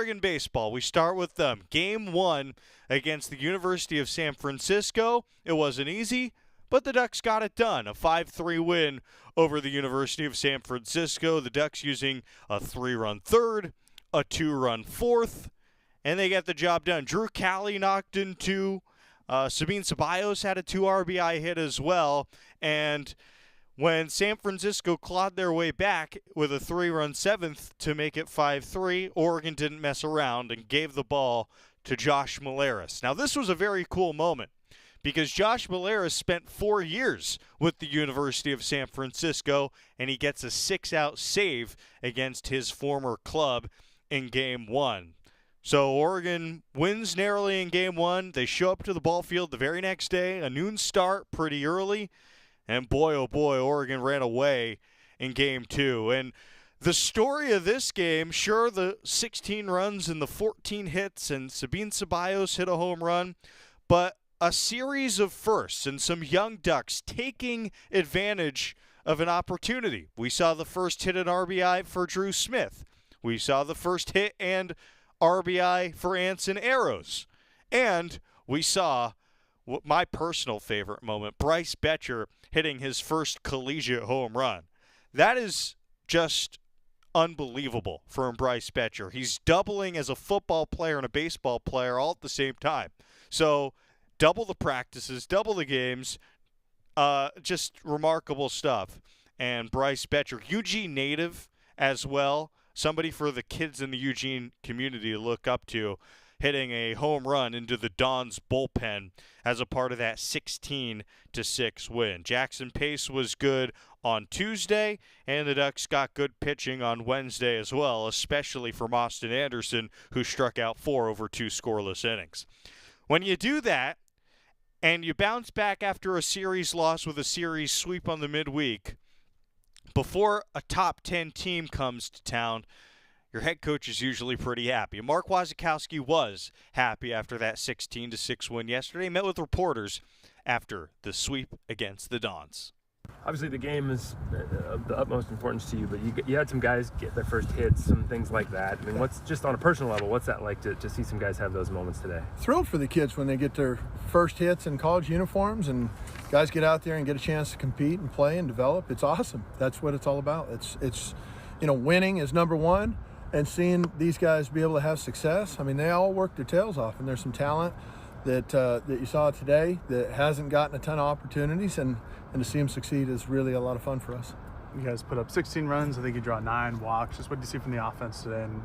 Oregon baseball. We start with them. Game 1 against the University of San Francisco. It wasn't easy, but the Ducks got it done. A 5-3 win over the University of San Francisco. The Ducks using a 3-run third, a 2-run fourth, and they get the job done. Drew Cali knocked in 2. Sabine Ceballos had a 2 RBI hit as well. And when San Francisco clawed their way back with a 3-run 7th to make it 5-3, Oregon didn't mess around and gave the ball to Josh Maleris. Now, this was a very cool moment because Josh Maleris spent 4 years with the University of San Francisco, and he gets a 6-out save against his former club in Game 1. So Oregon wins narrowly in Game 1. They show up to the ball field the very next day, a noon start pretty early. And boy, oh boy, Oregon ran away in Game 2. And the story of this game, sure, the 16 runs and the 14 hits, and Sabine Ceballos hit a home run, but a series of firsts and some young Ducks taking advantage of an opportunity. We saw the first hit and RBI for Drew Smith. We saw the first hit and RBI for Anson Arrows. And we saw what my personal favorite moment, Bryce Betcher hitting his first collegiate home run. That is just unbelievable from Bryce Betcher. He's doubling as a football player and a baseball player all at the same time. So double the practices, double the games, just remarkable stuff. And Bryce Betcher, Eugene native as well, somebody for the kids in the Eugene community to look up to, hitting a home run into the Dons bullpen as a part of that 16-6 win. Jackson Pace was good on Tuesday, and the Ducks got good pitching on Wednesday as well, especially from Austin Anderson, who struck out 4 over 2 scoreless innings. When you do that, and you bounce back after a series loss with a series sweep on the midweek, before a top 10 team comes to town, your head coach is usually pretty happy. Mark Wasikowski was happy after that 16-6 win yesterday. He met with reporters after the sweep against the Dons. Obviously, the game is of the utmost importance to you, but you had some guys get their first hits, some things like that. I mean, what's just on a personal level, what's that like to see some guys have those moments today? Thrilled for the kids when they get their first hits in college uniforms and guys get out there and get a chance to compete and play and develop. It's awesome. That's what it's all about. It's winning is number one. And seeing these guys be able to have success, I mean, they all work their tails off, and there's some talent that you saw today that hasn't gotten a ton of opportunities, and to see them succeed is really a lot of fun for us. You guys put up 16 runs. I think you draw 9 walks. Just what did you see from the offense today, and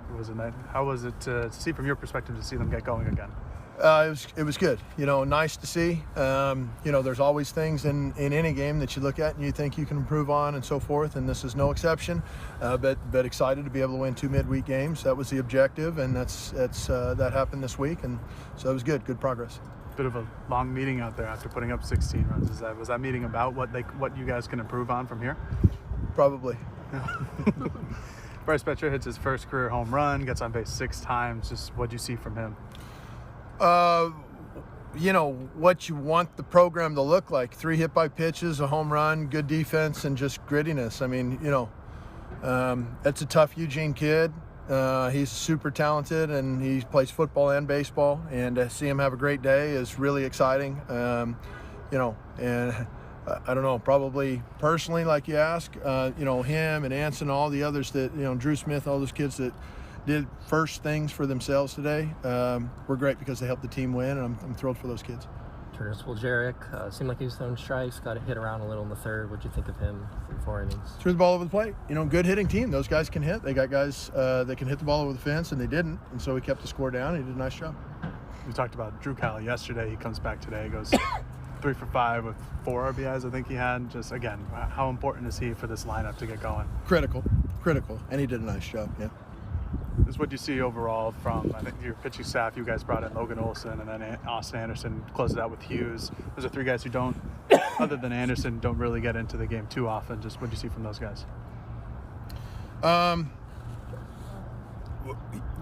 how was it to see from your perspective to see them get going again? It was good. Nice to see. There's always things in any game that you look at and you think you can improve on and so forth, and this is no exception. But excited to be able to win 2 midweek games. That was the objective, and that happened this week, and so it was good. Good progress. Bit of a long meeting out there after putting up 16 runs. Was that meeting about what you guys can improve on from here? Probably. Bryce Betcher hits his first career home run, gets on base 6 times. Just what do you see from him? What you want the program to look like. 3 hit-by pitches, a home run, good defense, and just grittiness. I mean, that's a tough Eugene kid. He's super talented, and he plays football and baseball, and to see him have a great day is really exciting. And I don't know, probably personally, like you ask, him and Anson, all the others that, Drew Smith, all those kids that did first things for themselves today were great because they helped the team win, and I'm thrilled for those kids. Curtis Woljeric seemed like he was throwing strikes, got a hit around a little in the third. What'd you think of him in 4 innings? Threw the ball over the plate. Good hitting team. Those guys can hit. They got guys that can hit the ball over the fence, and they didn't, and so he kept the score down. He did a nice job. We talked about Drew Cali yesterday. He comes back today, goes 3 for 5 with 4 RBIs, I think he had. Just, again, how important is he for this lineup to get going? Critical, and he did a nice job, yeah. Is what you see overall from, I think, your pitching staff. You guys brought in Logan Olson, and then Austin Anderson closed it out with Hughes. Those are 3 guys who don't, other than Anderson, don't really get into the game too often. Just what do you see from those guys?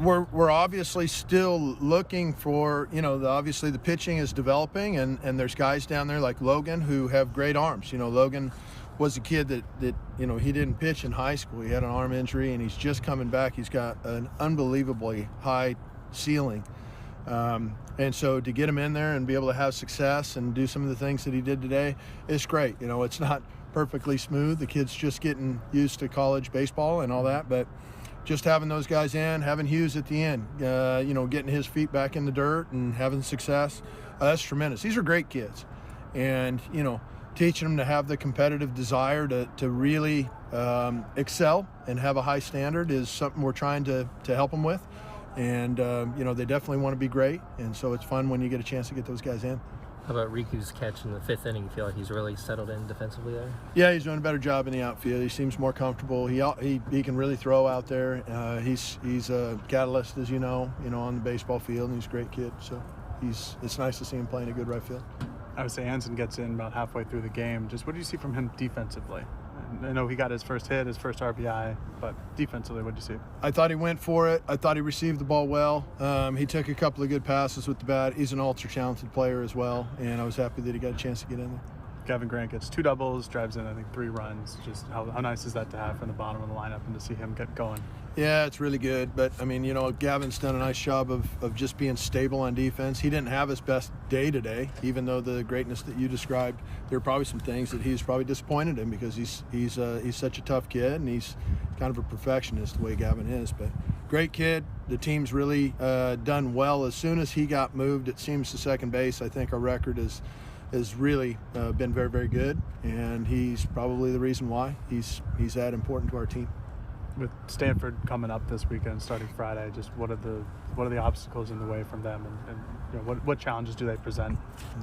We're obviously still looking for, obviously the pitching is developing, and there's guys down there like Logan who have great arms. Logan was a kid that he didn't pitch in high school. He had an arm injury, and he's just coming back. He's got an unbelievably high ceiling. And so to get him in there and be able to have success and do some of the things that he did today, it's great. It's not perfectly smooth. The kid's just getting used to college baseball and all that, but just having those guys in, having Hughes at the end, getting his feet back in the dirt and having success, that's tremendous. These are great kids. And, teaching them to have the competitive desire to really excel and have a high standard is something we're trying to help them with. And, they definitely want to be great. And so it's fun when you get a chance to get those guys in. How about Riku's catch in the 5th inning? You feel like he's really settled in defensively there? Yeah, he's doing a better job in the outfield. He seems more comfortable. He can really throw out there. He's a catalyst, as you know, on the baseball field, and he's a great kid. So it's nice to see him playing a good right field. I would say Hansen gets in about halfway through the game. Just what do you see from him defensively? I know he got his first hit, his first RBI, but defensively, what do you see? I thought he went for it. I thought he received the ball well. He took a couple of good passes with the bat. He's an ultra-talented player as well, and I was happy that he got a chance to get in there. Gavin Grant gets 2 doubles, drives in, I think, 3 runs. Just how nice is that to have from the bottom of the lineup and to see him get going? Yeah, it's really good. But, Gavin's done a nice job of just being stable on defense. He didn't have his best day today, even though the greatness that you described, there are probably some things that he's probably disappointed in because he's such a tough kid, and he's kind of a perfectionist the way Gavin is. But great kid. The team's really done well. As soon as he got moved, it seems, to second base, I think our record has really been very, very good, and he's probably the reason why he's that important to our team. With Stanford coming up this weekend, starting Friday, just what are the obstacles in the way from them, and what challenges do they present?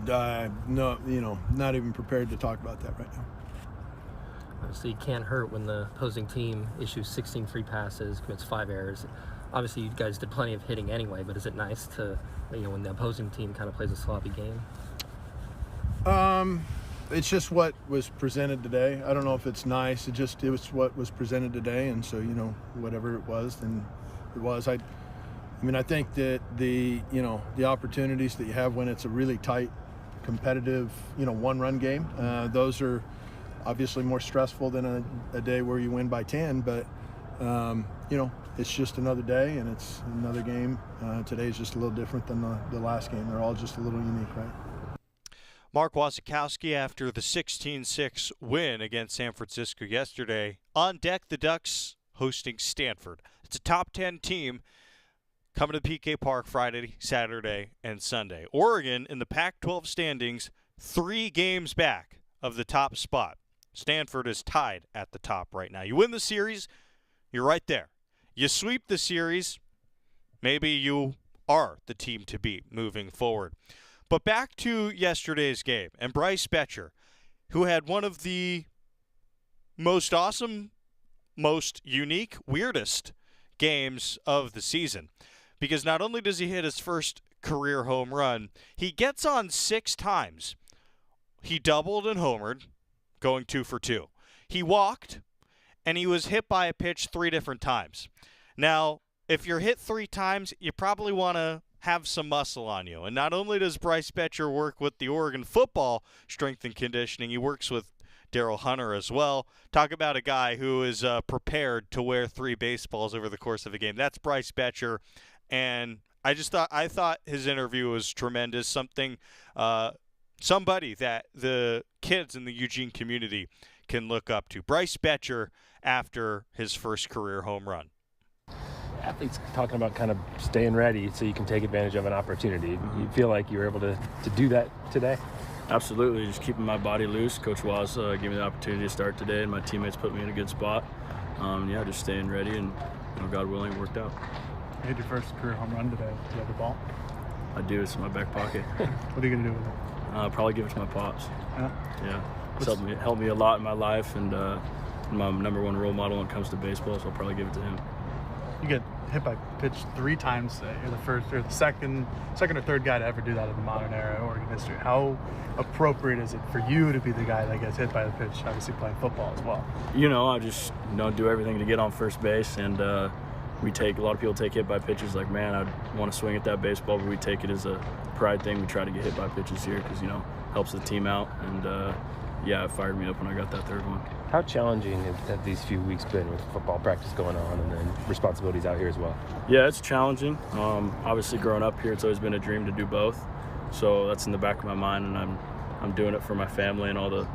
No, not even prepared to talk about that right now. Obviously, it can't hurt when the opposing team issues 16 free passes, commits 5 errors. Obviously, you guys did plenty of hitting anyway, but is it nice to, when the opposing team kind of plays a sloppy game? It's just what was presented today. I don't know if it's nice. It was what was presented today, and so whatever it was, then it was. I think that the opportunities that you have when it's a really tight, competitive, 1-run game, those are obviously more stressful than a day where you win by 10. But it's just another day, and it's another game. Today's just a little different than the last game. They're all just a little unique, right? Mark Wasikowski, after the 16-6 win against San Francisco yesterday, on deck the Ducks hosting Stanford. It's a top 10 team coming to PK Park Friday, Saturday, and Sunday. Oregon in the Pac-12 standings, 3 games back of the top spot. Stanford is tied at the top right now. You win the series, you're right there. You sweep the series, maybe you are the team to beat moving forward. But back to yesterday's game, and Bryce Betcher, who had one of the most awesome, most unique, weirdest games of the season. Because not only does he hit his first career home run, he gets on 6 times. He doubled and homered, going 2 for 2. He walked, and he was hit by a pitch 3 different times. Now, if you're hit 3 times, you probably want to have some muscle on you. And not only does Bryce Betcher work with the Oregon football strength and conditioning, he works with Daryl Hunter as well. Talk about a guy who is prepared to wear 3 baseballs over the course of a game. That's Bryce Betcher, and I thought his interview was tremendous. Somebody that the kids in the Eugene community can look up to. Bryce Betcher after his first career home run. Athletes talking about kind of staying ready so you can take advantage of an opportunity. You feel like you were able to do that today? Absolutely, just keeping my body loose. Coach Waz gave me the opportunity to start today, and my teammates put me in a good spot. Just staying ready, and God willing, it worked out. You hit your first career home run today. Do you have the ball? I do. It's in my back pocket. What are you going to do with it? Probably give it to my pops. Yeah? It's helped me a lot in my life, and my number 1 role model when it comes to baseball, so I'll probably give it to him. You get hit by pitch 3 times. You're the first or the second or third guy to ever do that in the modern era Oregon history. How appropriate is it for you to be the guy that gets hit by the pitch, obviously playing football as well? I just do everything to get on first base, and a lot of people take hit by pitches like, man, I want to swing at that baseball, but we take it as a pride thing. We try to get hit by pitches here because, helps the team out, and yeah, it fired me up when I got that third one. How challenging have these few weeks been with football practice going on and then responsibilities out here as well? Yeah, it's challenging. Obviously, growing up here, it's always been a dream to do both. So that's in the back of my mind, and I'm doing it for my family and all the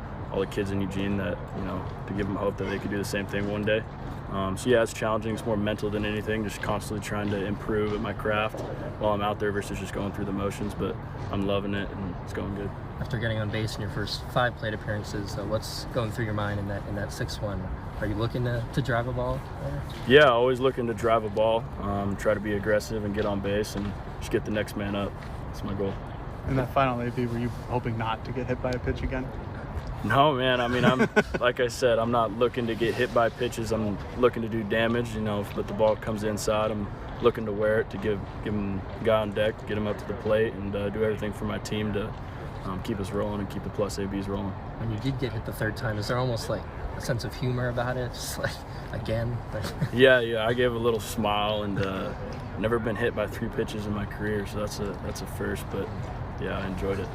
kids in Eugene, that, you know, to give them hope that they could do the same thing one day. So yeah, it's challenging. It's more mental than anything, just constantly trying to improve at my craft while I'm out there versus just going through the motions. But I'm loving it, and it's going good. After getting on base in your first 5 plate appearances, what's going through your mind in that 6th one? Are you looking to drive a ball there? Yeah, always looking to drive a ball, try to be aggressive and get on base and just get the next man up. That's my goal. In that final AB, were you hoping not to get hit by a pitch again? No, man. I mean, I'm like I said, I'm not looking to get hit by pitches. I'm looking to do damage. You know, but the ball comes inside, I'm looking to wear it to give him a guy on deck, get him up to the plate, and do everything for my team to keep us rolling and keep the plus ABs rolling. When you did get hit the 3rd time, is there almost like a sense of humor about it? Just like, again? Yeah. I gave a little smile, and never been hit by 3 pitches in my career, so that's a first. But yeah, I enjoyed it.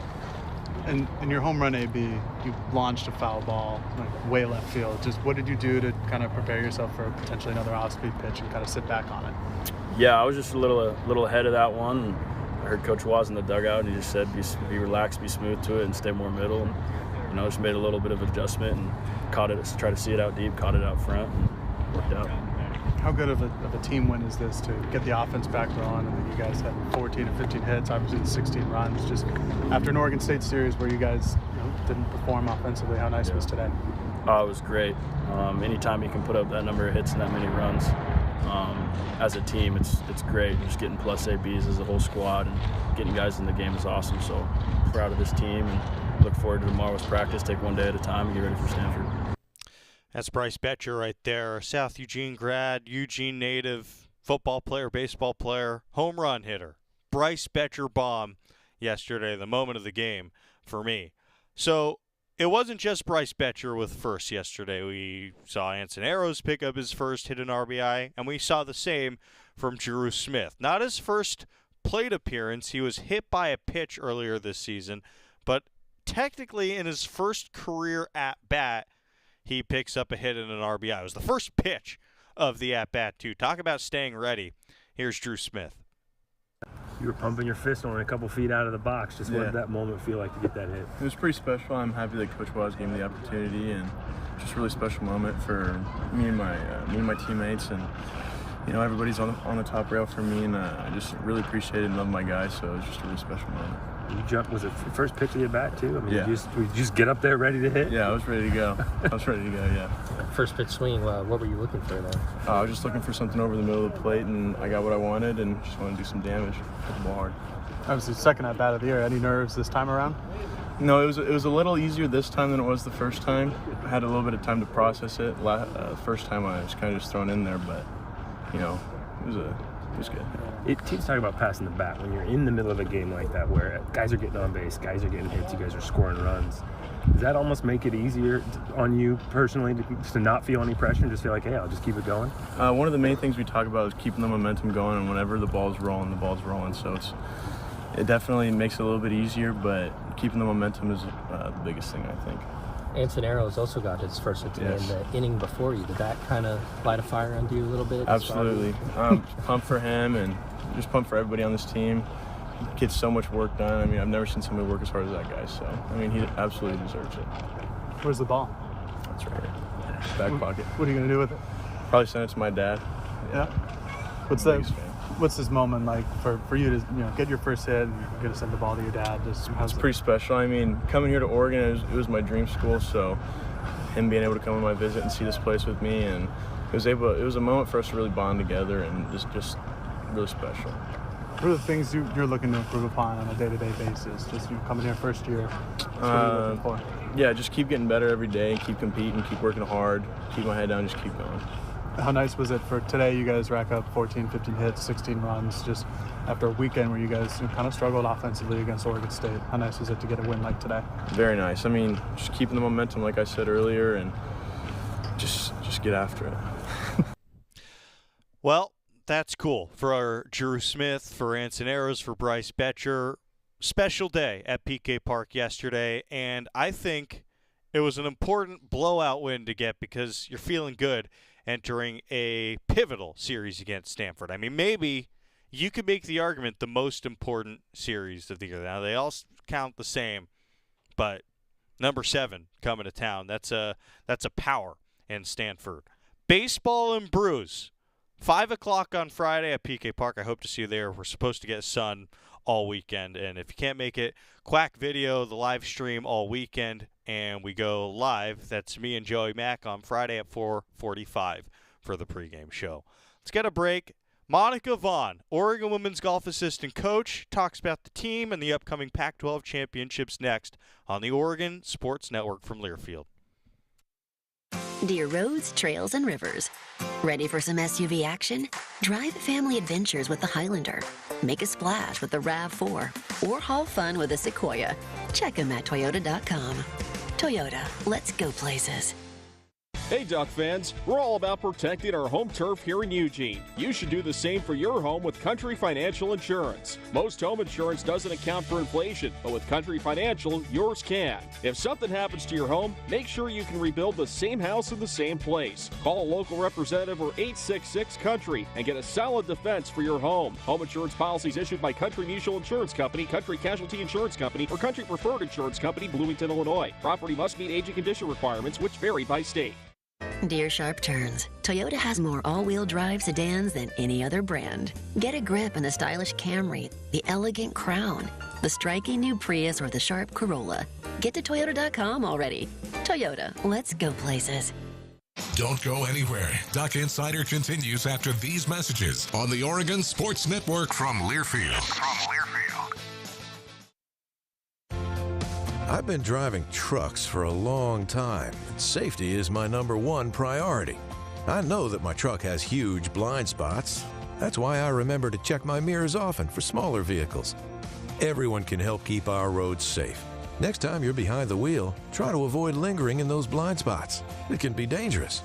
And in your home run AB, you launched a foul ball like way left field. Just what did you do to kind of prepare yourself for potentially another off-speed pitch and kind of sit back on it? Yeah, I was just a little ahead of that one. And I heard Coach Waz in the dugout, and he just said, be relaxed, be smooth to it, and stay more middle. And, you know, just made a little bit of adjustment and caught it, tried to see it out deep, caught it out front, and worked out. How good of a team win is this to get the offense back rolling, and then you guys had 14 or 15 hits, obviously 16 runs, just after an Oregon State series where you guys didn't perform offensively? How nice was today? Oh, it was great. Anytime you can put up that number of hits and that many runs, as a team, it's great. Just getting plus ABs as a whole squad and getting guys in the game is awesome. So proud of this team and look forward to tomorrow's practice. Take one day at a time and get ready for Stanford. That's Bryce Betcher right there, South Eugene grad, Eugene native, football player, baseball player, home run hitter. Bryce Betcher bomb yesterday, the moment of the game for me. So it wasn't just Bryce Betcher with first yesterday. We saw Anson Arrows pick up his first, hit an RBI, and we saw the same from Drew Smith. Not his first plate appearance. He was hit by a pitch earlier this season, but technically in his first career at-bat, he picks up a hit and an RBI. It was the first pitch of the at-bat, too. Talk about staying ready. Here's Drew Smith. You were pumping your fist only a couple feet out of the box. Just what did that moment feel like to get that hit? It was pretty special. I'm happy that Coach Waz gave me the opportunity, and just a really special moment for me and my teammates, and you know, everybody's on the top rail for me, and I just really appreciate it and love my guys. So it was just a really special moment. You jumped. Was it the first pitch of the bat too? I mean, yeah. you just get up there ready to hit? Yeah, I was ready to go. Yeah. First pitch swing, what were you looking for there? I was just looking for something over the middle of the plate, and I got what I wanted, and just wanted to do some damage. Hit the ball hard. Obviously, second at bat of the year. Any nerves this time around? No, it was a little easier this time than it was the first time. I had a little bit of time to process it. The first time I was kind of just thrown in there, but you know, it was good. Teams talk about passing the bat when you're in the middle of a game like that, where guys are getting on base, guys are getting hits, you guys are scoring runs. Does that almost make it easier on you personally to not feel any pressure and just feel like, hey, I'll just keep it going? One of the main things we talk about is keeping the momentum going, and whenever the ball's rolling, the ball's rolling. So it definitely makes it a little bit easier, but keeping the momentum is the biggest thing, I think. Anson Arrows also got his first hit today in the inning before you. Did that kind of light a fire under you a little bit? Absolutely. Pumped for him and just pumped for everybody on this team. He gets so much work done. I mean, I've never seen somebody work as hard as that guy. So, I mean, he absolutely deserves it. Where's the ball? That's right. Back pocket. What are you going to do with it? Probably send it to my dad. Yeah. What's this moment like for you to get your first hit and you're going to send the ball to your dad? It's pretty special. I mean, coming here to Oregon, it was my dream school. So, him being able to come on my visit and see this place with me, and it was a moment for us to really bond together, and just really special. What are the things you're looking to improve upon on a day-to-day basis? Just coming here first year, what are you looking for? Yeah, just keep getting better every day, keep competing, keep working hard, keep my head down, just keep going. How nice was it for today? You guys rack up 14, 15 hits, 16 runs, just after a weekend where you guys kind of struggled offensively against Oregon State. How nice was it to get a win like today? Very nice. I mean, just keeping the momentum, like I said earlier, and just get after it. Well, that's cool for Drew Smith, for Anson Arrows, for Bryce Betcher. Special day at PK Park yesterday, and I think it was an important blowout win to get because you're feeling good entering a pivotal series against Stanford. I mean, maybe you could make the argument the most important series of the year. Now, they all count the same, but number 7 coming to town, that's a power in Stanford. Baseball and Brews, 5 o'clock on Friday at PK Park. I hope to see you there. We're supposed to get sun all weekend, and if you can't make it, Quack Video, the live stream all weekend, and we go live. That's me and Joey Mack on Friday at 4:45 for the pregame show. Let's get a break. Monica Vaughn, Oregon women's golf assistant coach, talks about the team and the upcoming Pac-12 championships next on the Oregon Sports Network from Learfield. Dear roads, trails, and rivers. Ready for some SUV action? Drive family adventures with the Highlander. Make a splash with the RAV4. Or haul fun with the Sequoia. Check them at Toyota.com. Toyota, let's go places. Hey Duck fans, we're all about protecting our home turf here in Eugene. You should do the same for your home with Country Financial Insurance. Most home insurance doesn't account for inflation, but with Country Financial, yours can. If something happens to your home, make sure you can rebuild the same house in the same place. Call a local representative or 866-COUNTRY and get a solid defense for your home. Home insurance policies issued by Country Mutual Insurance Company, Country Casualty Insurance Company, or Country Preferred Insurance Company, Bloomington, Illinois. Property must meet age and condition requirements, which vary by state. Dear Sharp Turns, Toyota has more all-wheel drive sedans than any other brand. Get a grip in the stylish Camry, the elegant Crown, the striking new Prius, or the sharp Corolla. Get to Toyota.com already. Toyota, let's go places. Don't go anywhere. Duck Insider continues after these messages on the Oregon Sports Network from Learfield. I've been driving trucks for a long time, and safety is my #1 priority. I know that my truck has huge blind spots. That's why I remember to check my mirrors often for smaller vehicles. Everyone can help keep our roads safe. Next time you're behind the wheel, try to avoid lingering in those blind spots. It can be dangerous.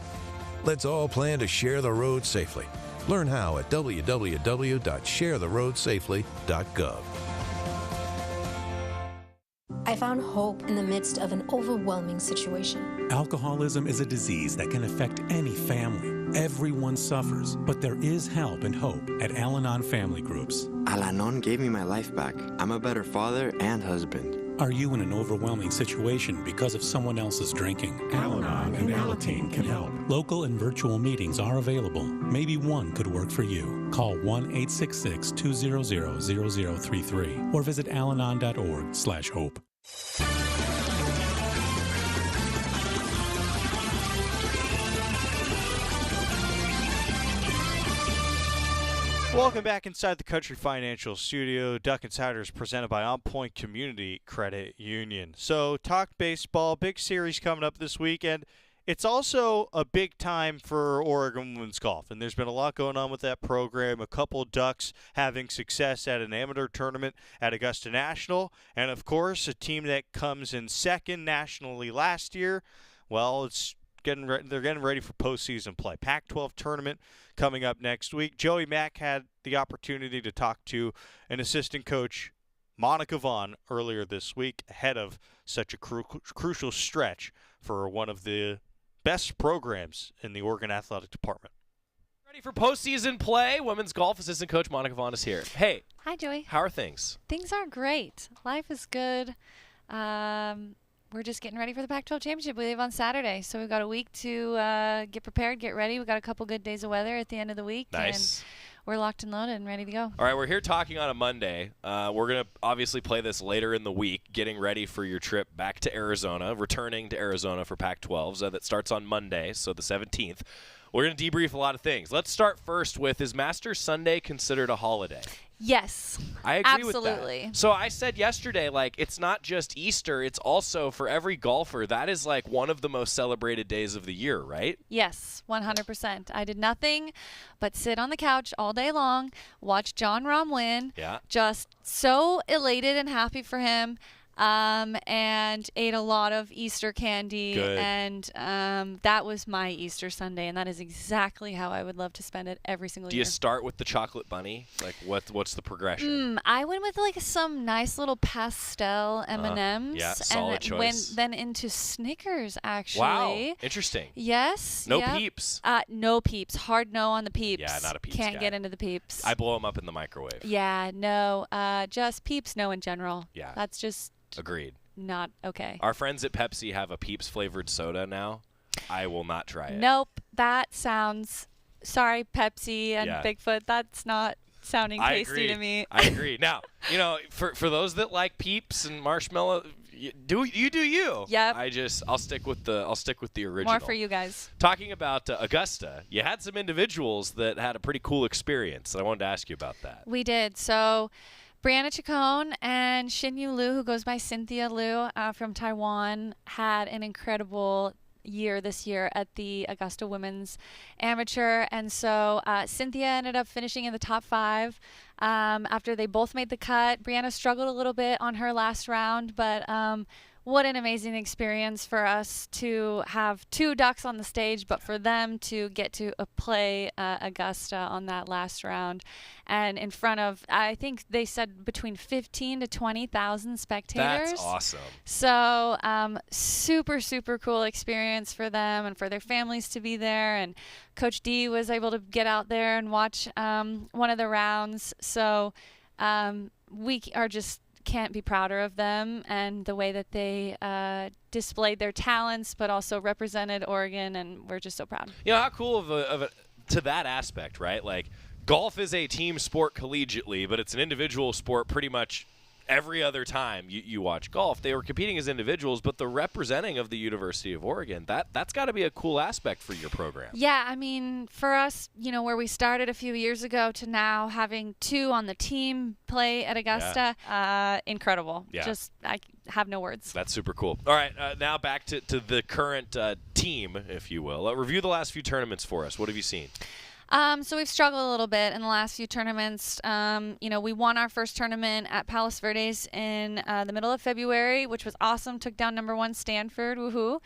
Let's all plan to share the road safely. Learn how at www.sharetheroadsafely.gov. I found hope in the midst of an overwhelming situation. Alcoholism is a disease that can affect any family. Everyone suffers, but there is help and hope at Al-Anon Family Groups. Al-Anon gave me my life back. I'm a better father and husband. Are you in an overwhelming situation because of someone else's drinking? Al-Anon and Alateen can help. Local and virtual meetings are available. Maybe one could work for you. Call 1-866-200-0033 or visit alanon.org/hope. Welcome back inside the Country Financial Studio. Duck Insiders presented by On Point Community Credit Union. So, talk baseball, big series coming up this weekend. It's also a big time for Oregon women's golf, and there's been a lot going on with that program. A couple Ducks having success at an amateur tournament at Augusta National, and of course, a team that comes in second nationally last year. Well, they're getting ready for postseason play. Pac-12 tournament coming up next week. Joey Mack had the opportunity to talk to an assistant coach, Monica Vaughn, earlier this week ahead of such a crucial stretch for one of the best programs in the Oregon Athletic Department. Ready for postseason play? Women's golf assistant coach Monica Vaughn is here. Hey. Hi, Joey. How are things? Things are great. Life is good. We're just getting ready for the Pac-12 championship. We leave on Saturday, so we've got a week to get prepared, get ready. We've got a couple good days of weather at the end of the week. Nice. And we're locked and loaded and ready to go. All right, we're here talking on a Monday. We're going to obviously play this later in the week, getting ready for your trip back to Arizona, returning to Arizona for Pac-12. That starts on Monday, so the 17th. We're going to debrief a lot of things. Let's start first with, is Master Sunday considered a holiday? Yes. I agree absolutely. with that. So I said yesterday, it's not just Easter, it's also for every golfer, that is one of the most celebrated days of the year, right? Yes, 100%. I did nothing but sit on the couch all day long, watch Jon Rahm win. Yeah. Just so elated and happy for him. and ate a lot of Easter candy. Good. And that was my Easter Sunday, and that is exactly how I would love to spend it every single Do year. you start with the chocolate bunny? Like, what's the progression? I went with like some nice little pastel M&Ms. Yeah, solid and choice. Then into Snickers, actually. Wow, interesting. Yes. No yep. Peeps. No Peeps. Hard no on the Peeps. Yeah, not a Peeps Can't guy. get into the Peeps. I blow them up in the microwave. Yeah, no. Just Peeps, no in general. Yeah. That's just Agreed. not okay. Our friends at Pepsi have a Peeps flavored soda now. I will not try it. Nope. That sounds. Sorry, Pepsi and Yeah. Bigfoot. That's not sounding I tasty agree. to me. I agree. Now, for those that like Peeps and marshmallow, do you? Yep. I'll stick with the original. More for you guys. Talking about Augusta, you had some individuals that had a pretty cool experience. I wanted to ask you about that. We did. So Brianna Chacon and Xinyu Liu, who goes by Cynthia Liu from Taiwan, had an incredible year this year at the Augusta Women's Amateur. And so Cynthia ended up finishing in the top 5 after they both made the cut. Brianna struggled a little bit on her last round, but what an amazing experience for us to have 2 ducks on the stage, but for them to get to play Augusta on that last round and in front of, I think they said between 15 to 20,000 spectators. That's awesome. So super, super cool experience for them and for their families to be there. And Coach D was able to get out there and watch one of the rounds. So we are just can't be prouder of them and the way that they displayed their talents, but also represented Oregon, and we're just so proud. You know, how cool of a to that aspect, right? Like, golf is a team sport collegiately, but it's an individual sport pretty much every other time you watch golf. They were competing as individuals, but the representing of the University of Oregon, that's got to be a cool aspect for your program. Yeah, I mean, for us, where we started a few years ago to now having 2 on the team play at Augusta, incredible. Yeah. Just, I have no words. That's super cool. All right, now back to the current team, if you will. Review the last few tournaments for us. What have you seen? So we've struggled a little bit in the last few tournaments. We won our first tournament at Palos Verdes in the middle of February, which was awesome. Took down number 1 Stanford, woohoo.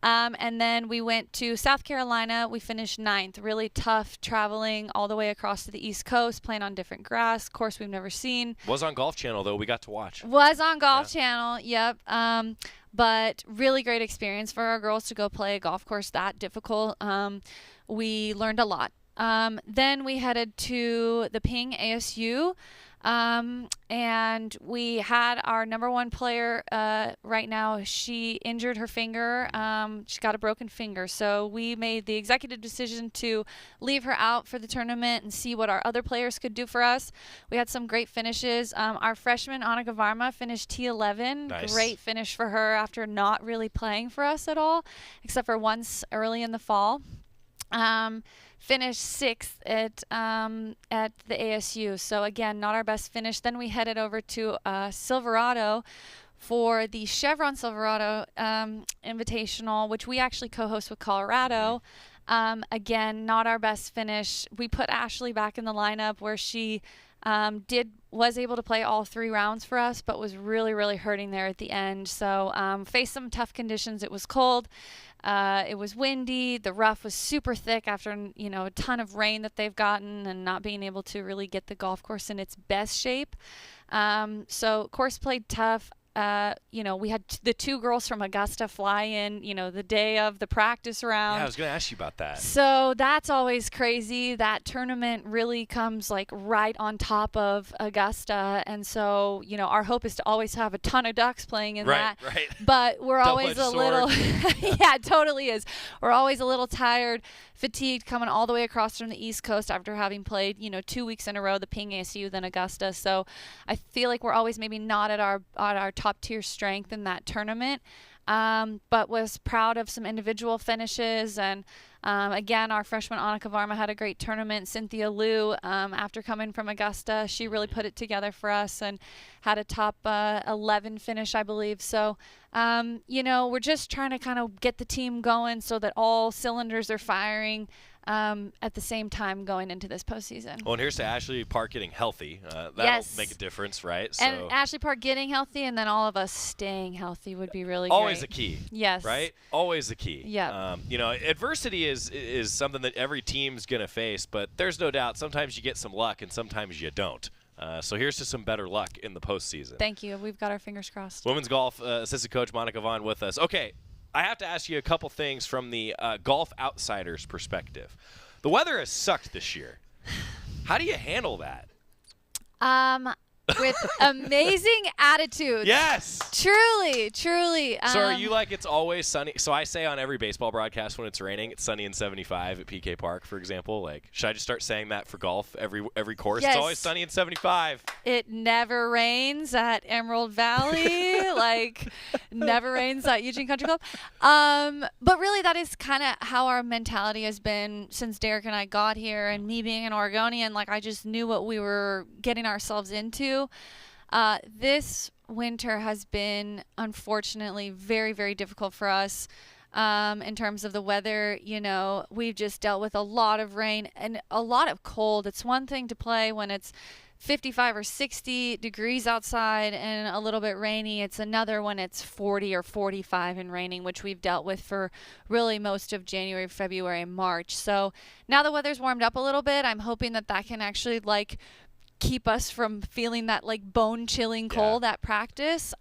And then we went to South Carolina. We finished 9th. Really tough traveling all the way across to the East Coast, playing on different grass, course we've never seen. Was on Golf Channel, though. We got to watch. Was on Golf Channel, yep. But really great experience for our girls to go play a golf course that difficult. We learned a lot. Then we headed to the Ping ASU, and we had our number 1 player right now. She injured her finger. She got a broken finger. So we made the executive decision to leave her out for the tournament and see what our other players could do for us. We had some great finishes. Our freshman, Monica Vaughn, finished T11. Nice. Great finish for her after not really playing for us at all, except for once early in the fall. Finished 6th at the ASU. So again, not our best finish. Then we headed over to Silverado for the Chevron Silverado Invitational, which we actually co-host with Colorado. Again, not our best finish. We put Ashley back in the lineup where she was able to play all 3 rounds for us, but was really, really hurting there at the end. So faced some tough conditions. It was cold. It was windy. The rough was super thick after, a ton of rain that they've gotten and not being able to really get the golf course in its best shape. So course played tough. We had the 2 girls from Augusta fly in, the day of the practice round. Yeah, I was going to ask you about that. So that's always crazy. That tournament really comes like right on top of Augusta. And so, our hope is to always have a ton of ducks playing in that. Right. But we're always a little, yeah, it totally is. We're always a little tired, fatigued coming all the way across from the East Coast after having played, 2 weeks in a row, the Ping ASU, then Augusta. So I feel like we're always maybe not at our top tier strength in that tournament, but was proud of some individual finishes. And again, our freshman Monica Vaughn had a great tournament. Cynthia Liu, after coming from Augusta, she really put it together for us and had a top 11 finish, I believe. So we're just trying to kind of get the team going so that all cylinders are firing. at the same time going into this postseason. Well, and here's to Ashley Park getting healthy. That'll Yes. make a difference, right? And Ashley Park getting healthy, and then all of us staying healthy would be really always great. the key. Yes. Right? Always the key. Yeah. You know, adversity is something that every team's going to face, but there's no doubt sometimes you get some luck and sometimes you don't. So here's to some better luck in the postseason. Thank you. We've got our fingers crossed. Women's golf assistant coach Monica Vaughn with us. Okay, I have to ask you a couple things from the golf outsider's perspective. The weather has sucked this year. How do you handle that? With amazing attitudes. Yes. Truly. So are you like it's always sunny? So I say on every baseball broadcast when it's raining, it's sunny and 75 at PK Park, for example. Like, should I just start saying that for golf every course? Yes. It's always sunny and 75. It never rains at Emerald Valley. Like, never rains at Eugene Country Club. But really, that is kind of how our mentality has been since Derek and I got here, and me being an Oregonian. Like, I just knew what we were getting ourselves into. This winter has been, unfortunately, very, very difficult for us in terms of the weather. You know, we've just dealt with a lot of rain and a lot of cold. It's one thing to play when it's 55 or 60 degrees outside and a little bit rainy. It's another when it's 40 or 45 and raining, which we've dealt with for really most of January, February, and March. So now the weather's warmed up a little bit. I'm hoping that can actually, like, keep us from feeling that, like, bone-chilling cold at practice,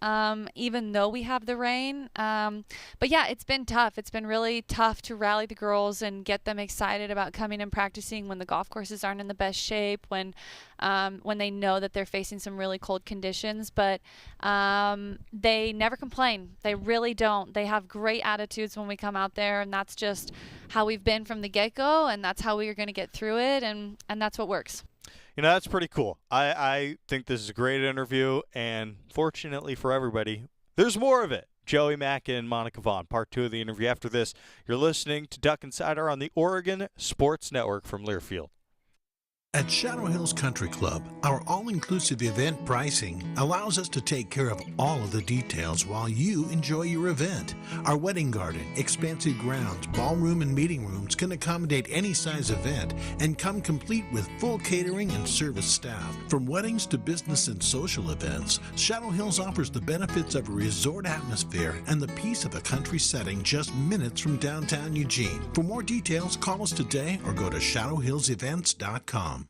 even though we have the rain. But yeah, it's been tough. It's been really tough to rally the girls and get them excited about coming and practicing when the golf courses aren't in the best shape, when they know that they're facing some really cold conditions. But they never complain. They really don't. They have great attitudes when we come out there, and that's just how we've been from the get-go, and that's how we are going to get through it, and that's what works. You know, that's pretty cool. I think this is a great interview, and fortunately for everybody, there's more of it. Joey Mack and Monica Vaughn, part 2 of the interview. After this, you're listening to Duck Insider on the Oregon Sports Network from Learfield. At Shadow Hills Country Club, our all-inclusive event pricing allows us to take care of all of the details while you enjoy your event. Our wedding garden, expansive grounds, ballroom, and meeting rooms can accommodate any size event and come complete with full catering and service staff. From weddings to business and social events, Shadow Hills offers the benefits of a resort atmosphere and the peace of a country setting just minutes from downtown Eugene. For more details, call us today or go to shadowhillsevents.com.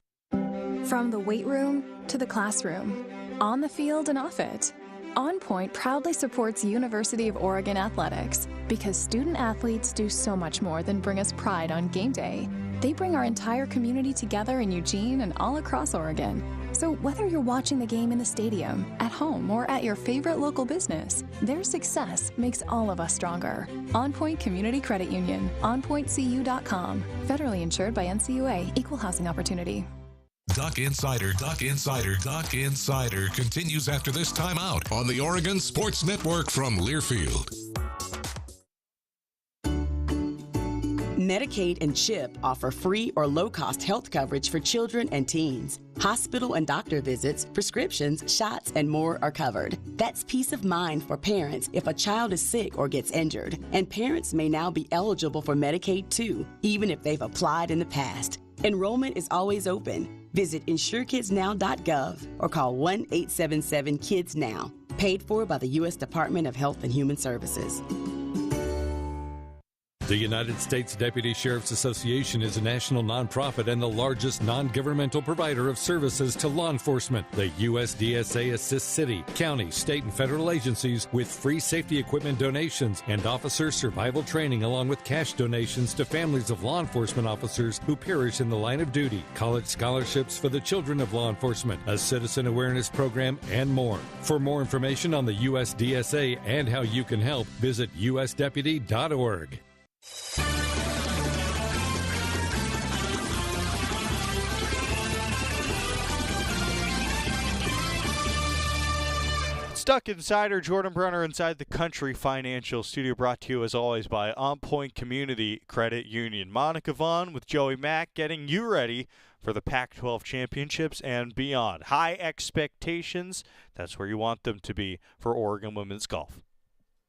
From the weight room to the classroom, on the field and off it, On Point proudly supports University of Oregon athletics because student athletes do so much more than bring us pride on game day. They bring our entire community together in Eugene and all across Oregon. So whether you're watching the game in the stadium, at home, or at your favorite local business, their success makes all of us stronger. On Point Community Credit Union, onpointcu.com. Federally insured by NCUA, Equal Housing Opportunity. Duck Insider continues after this timeout on the Oregon Sports Network from Learfield. Medicaid and CHIP offer free or low-cost health coverage for children and teens. Hospital and doctor visits, prescriptions, shots, and more are covered. That's peace of mind for parents if a child is sick or gets injured. And parents may now be eligible for Medicaid too, even if they've applied in the past. Enrollment is always open. Visit insurekidsnow.gov or call 1-877-KIDS-NOW. Paid for by the U.S. Department of Health and Human Services. The United States Deputy Sheriff's Association is a national nonprofit and the largest non-governmental provider of services to law enforcement. The USDSA assists city, county, state, and federal agencies with free safety equipment donations and officer survival training, along with cash donations to families of law enforcement officers who perish in the line of duty, college scholarships for the children of law enforcement, a citizen awareness program, and more. For more information on the USDSA and how you can help, visit usdeputy.org. Duck Insider, Jordan Brunner inside the Country Financial Studio, brought to you as always by On Point Community Credit Union. Monica Vaughn with Joey Mack getting you ready for the Pac-12 championships and beyond. High expectations, that's where you want them to be for Oregon women's golf.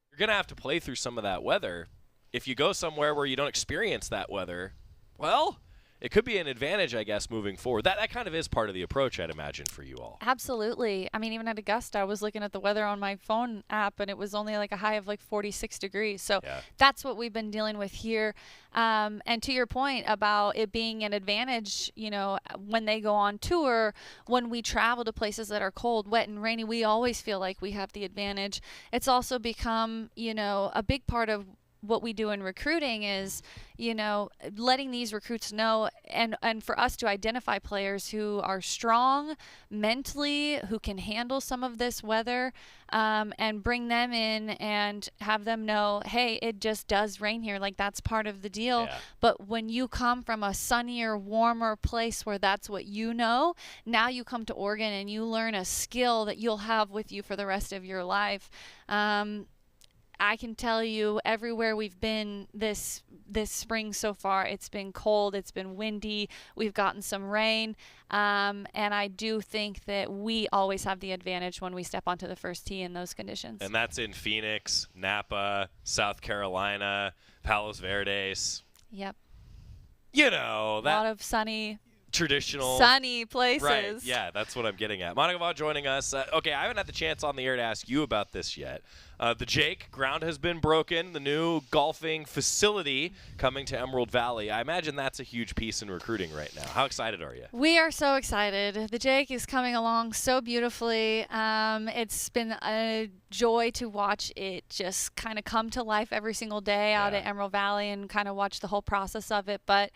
You're going to have to play through some of that weather. If you go somewhere where you don't experience that weather, Well, it could be an advantage, I guess, moving forward. That kind of is part of the approach, I'd imagine, for you all. Absolutely. I mean, even at Augusta, I was looking at the weather on my phone app, and it was only like a high of like 46 degrees. So that's what we've been dealing with here. And to your point about it being an advantage, you know, when they go on tour, when we travel to places that are cold, wet, and rainy, we always feel like we have the advantage. It's also become, you know, a big part of what we do in recruiting is, you know, letting these recruits know and for us to identify players who are strong mentally, who can handle some of this weather, and bring them in and have them know, hey, it just does rain here. Like, that's part of the deal. Yeah. But when you come from a sunnier, warmer place where that's what you know, now you come to Oregon and you learn a skill that you'll have with you for the rest of your life. I can tell you everywhere we've been this spring so far, it's been cold, it's been windy, we've gotten some rain, and I do think that we always have the advantage when we step onto the first tee in those conditions. And that's in Phoenix, Napa, South Carolina, Palos Verdes. Yep. You know, that a lot of sunny places. Right, yeah, that's what I'm getting at. Monica Vaughn joining us. Okay, I haven't had the chance on the air to ask you about this yet. The Jake, ground has been broken, the new golfing facility coming to Emerald Valley. I imagine that's a huge piece in recruiting right now. How excited are you? We are so excited. The Jake is coming along so beautifully. It's been a joy to watch it just kind of come to life every single day out at Emerald Valley and kind of watch the whole process of it. But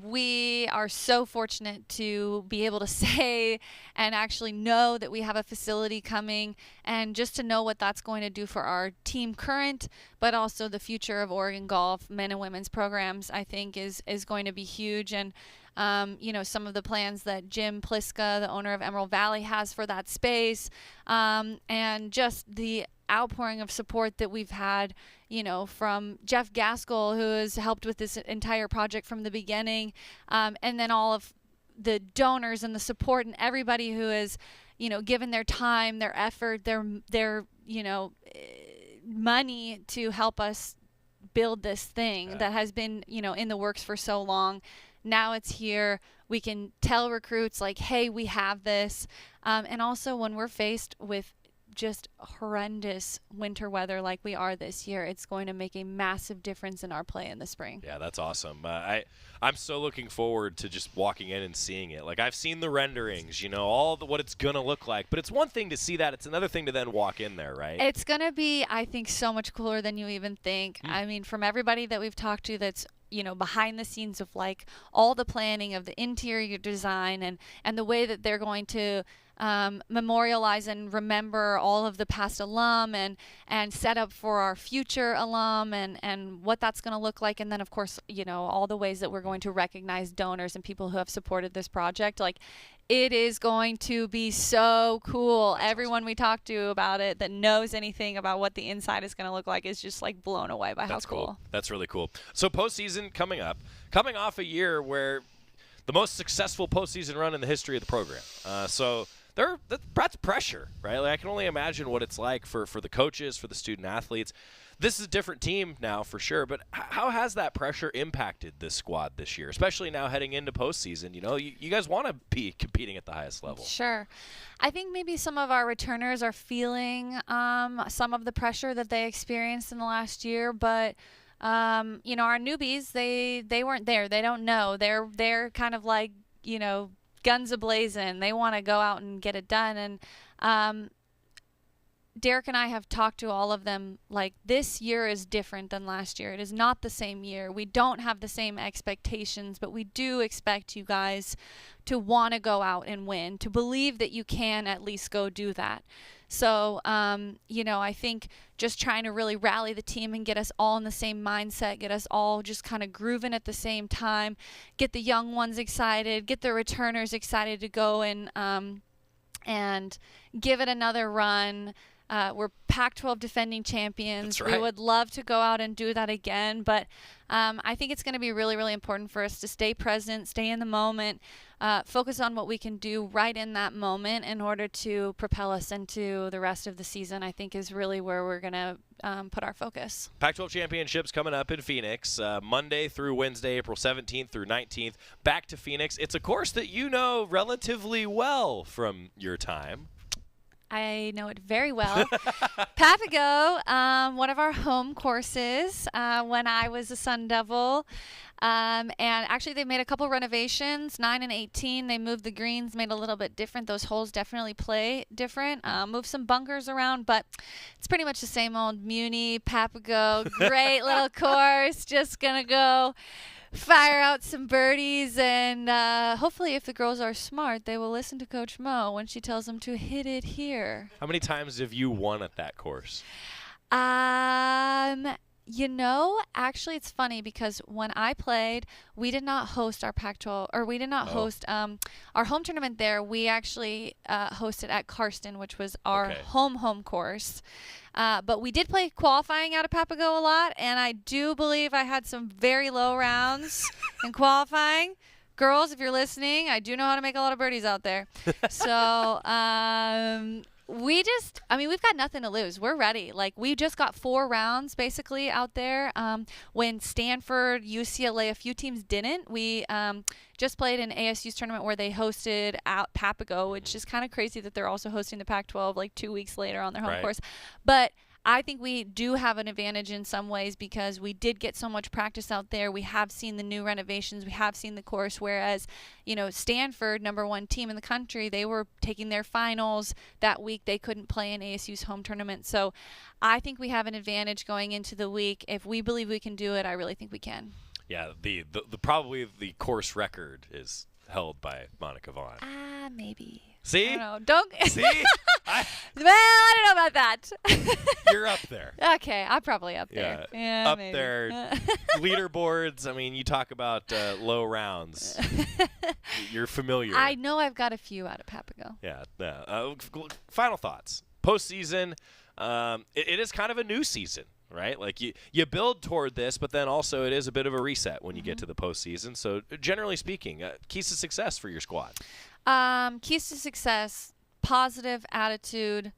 we are so fortunate to be able to say and actually know that we have a facility coming, and just to know what that's going to do for our team current, but also the future of Oregon golf, men and women's programs, I think is going to be huge. And you know, some of the plans that Jim Pliska, the owner of Emerald Valley, has for that space, and just the outpouring of support that we've had, you know, from Jeff Gaskell, who has helped with this entire project from the beginning, and then all of the donors and the support and everybody who has, you know, given their time, their effort, their you know, money to help us build this thing that has been, you know, in the works for so long. Now it's here. We can tell recruits, like, hey, we have this. And also when we're faced with just horrendous winter weather like we are this year, it's going to make a massive difference in our play in the spring. Yeah, that's awesome. I'm so looking forward to just walking in and seeing it. Like, I've seen the renderings, you know, what it's going to look like. But it's one thing to see that. It's another thing to then walk in there, right? It's going to be, I think, so much cooler than you even think. I mean, from everybody that we've talked to that's, you know, behind the scenes of like all the planning of the interior design and the way that they're going to memorialize and remember all of the past alum and set up for our future alum and what that's going to look like. And then, of course, you know, all the ways that we're going to recognize donors and people who have supported this project. Like, it is going to be so cool. Everyone we talk to about it that knows anything about what the inside is going to look like is just like blown away by how cool. That's really cool. So postseason coming up, coming off a year where the most successful postseason run in the history of the program. So that's pressure, right? Like, I can only imagine what it's like for the coaches, for the student athletes. This is a different team now for sure, but how has that pressure impacted this squad this year, especially now heading into postseason? You know, you guys want to be competing at the highest level. Sure. I think maybe some of our returners are feeling some of the pressure that they experienced in the last year, but you know, our newbies, they weren't there. They don't know. They're kind of like, you know, guns a-blazing. They want to go out and get it done. And Derek and I have talked to all of them, like, this year is different than last year. It is not the same year. We don't have the same expectations, but we do expect you guys to want to go out and win, to believe that you can at least go do that. So, you know, I think just trying to really rally the team and get us all in the same mindset, get us all just kind of grooving at the same time, get the young ones excited, get the returners excited to go and give it another run. We're Pac-12 defending champions. That's right. We would love to go out and do that again, but I think it's going to be really, really important for us to stay present, stay in the moment, focus on what we can do right in that moment in order to propel us into the rest of the season, I think is really where we're going to put our focus. Pac-12 championships coming up in Phoenix, Monday through Wednesday, April 17th through 19th. Back to Phoenix. It's a course that you know relatively well from your time. I know it very well. Papago, one of our home courses when I was a Sun Devil. And actually, they made a couple renovations, 9 and 18. They moved the greens, made it a little bit different. Those holes definitely play different. Moved some bunkers around, but it's pretty much the same old Muni, Papago. Great little course. Just going to go fire out some birdies, and hopefully if the girls are smart, they will listen to Coach Mo when she tells them to hit it here. How many times have you won at that course? You know, actually it's funny because when I played, we did not host our Pac-12, or we did not host our home tournament there. We actually hosted at Karsten, which was our home course. But we did play qualifying out of Papago a lot, and I do believe I had some very low rounds in qualifying. Girls, if you're listening, I do know how to make a lot of birdies out there. So we've got nothing to lose. We're ready. Like, we just got 4 rounds basically out there. When Stanford, UCLA, a few teams didn't. We just played an ASU's tournament where they hosted out Papago, which is kind of crazy that they're also hosting the Pac-12 like 2 weeks later on their home course. But I think we do have an advantage in some ways because we did get so much practice out there. We have seen the new renovations. We have seen the course, whereas, you know, Stanford, #1 team in the country, they were taking their finals that week. They couldn't play in ASU's home tournament. So I think we have an advantage going into the week. If we believe we can do it, I really think we can. Yeah, the probably the course record is held by Monica Vaughn. Maybe. See? I don't know. See? Well, I don't know about that. You're up there. Okay, I'm probably up there. Yeah, up maybe. there. Leaderboards. I mean, you talk about low rounds. You're familiar. I know I've got a few out of Papago. Yeah. Final thoughts. Postseason. It is kind of a new season, right? Like you build toward this, but then also it is a bit of a reset when you get to the postseason. So generally speaking, keys to success for your squad. Keys to success: positive attitude,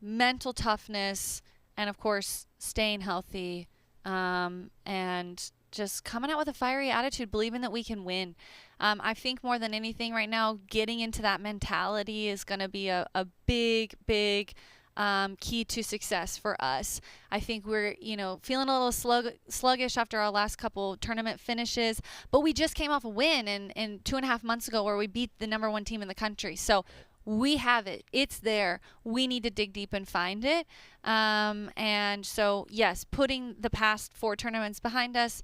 mental toughness, and of course staying healthy, and just coming out with a fiery attitude, believing that we can win. I think more than anything right now, getting into that mentality is going to be a big key to success for us. I think we're, feeling a little sluggish after our last couple tournament finishes, but we just came off a win in 2.5 months ago where we beat the #1 team in the country. So we have it. It's there. We need to dig deep and find it. And so, yes, putting the past 4 tournaments behind us,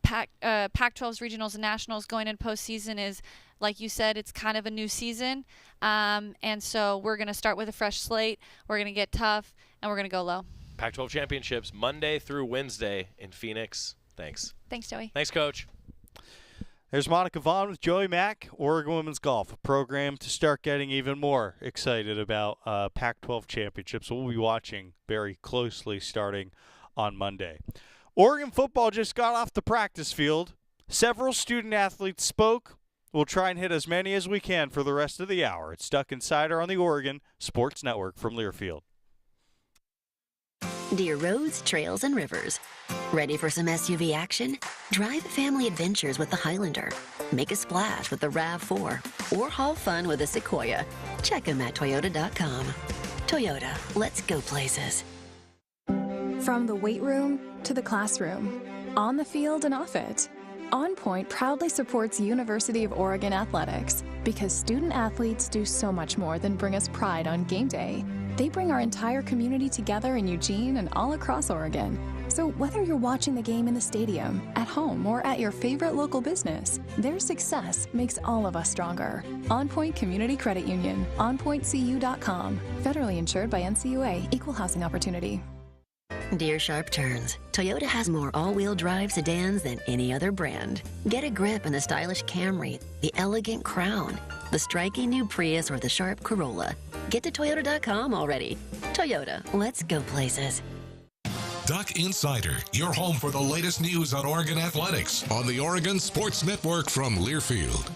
Pac-12's regionals and nationals going into postseason is, like you said, it's kind of a new season. And so we're going to start with a fresh slate. We're going to get tough, and we're going to go low. Pac-12 championships Monday through Wednesday in Phoenix. Thanks. Thanks, Joey. Thanks, Coach. There's Monica Vaughn with Joey Mack, Oregon Women's Golf, a program to start getting even more excited about Pac-12 championships. We'll be watching very closely starting on Monday. Oregon football just got off the practice field. Several student athletes spoke. We'll try and hit as many as we can for the rest of the hour. It's Duck Insider on the Oregon Sports Network from Learfield. Dear roads, trails, and rivers. Ready for some SUV action? Drive family adventures with the Highlander. Make a splash with the RAV4 or haul fun with the Sequoia. Check them at Toyota.com. Toyota, let's go places. From the weight room to the classroom, on the field and off it, On Point proudly supports University of Oregon athletics because student athletes do so much more than bring us pride on game day. They bring our entire community together in Eugene and all across Oregon. So whether you're watching the game in the stadium, at home, or at your favorite local business, their success makes all of us stronger. On Point Community Credit Union, onpointcu.com. Federally insured by NCUA, Equal Housing Opportunity. Dear Sharp Turns, Toyota has more all-wheel drive sedans than any other brand. Get a grip in the stylish Camry, the elegant Crown, the striking new Prius, or the sharp Corolla. Get to Toyota.com already. Toyota, let's go places. Duck Insider, your home for the latest news on Oregon athletics on the Oregon Sports Network from Learfield.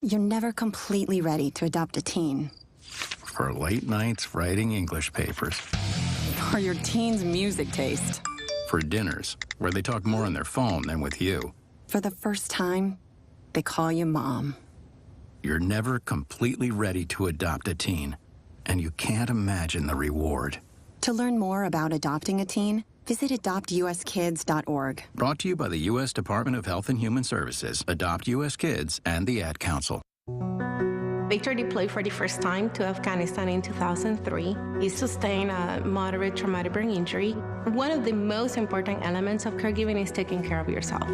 You're never completely ready to adopt a teen. For late nights writing English papers. For your teen's music taste. For dinners where they talk more on their phone than with you. For the first time, they call you mom. You're never completely ready to adopt a teen, and you can't imagine the reward. To learn more about adopting a teen, visit adoptuskids.org. Brought to you by the U.S. Department of Health and Human Services, Adopt U.S. Kids, and the Ad Council. Victor deployed for the first time to Afghanistan in 2003. He sustained a moderate traumatic brain injury. One of the most important elements of caregiving is taking care of yourself.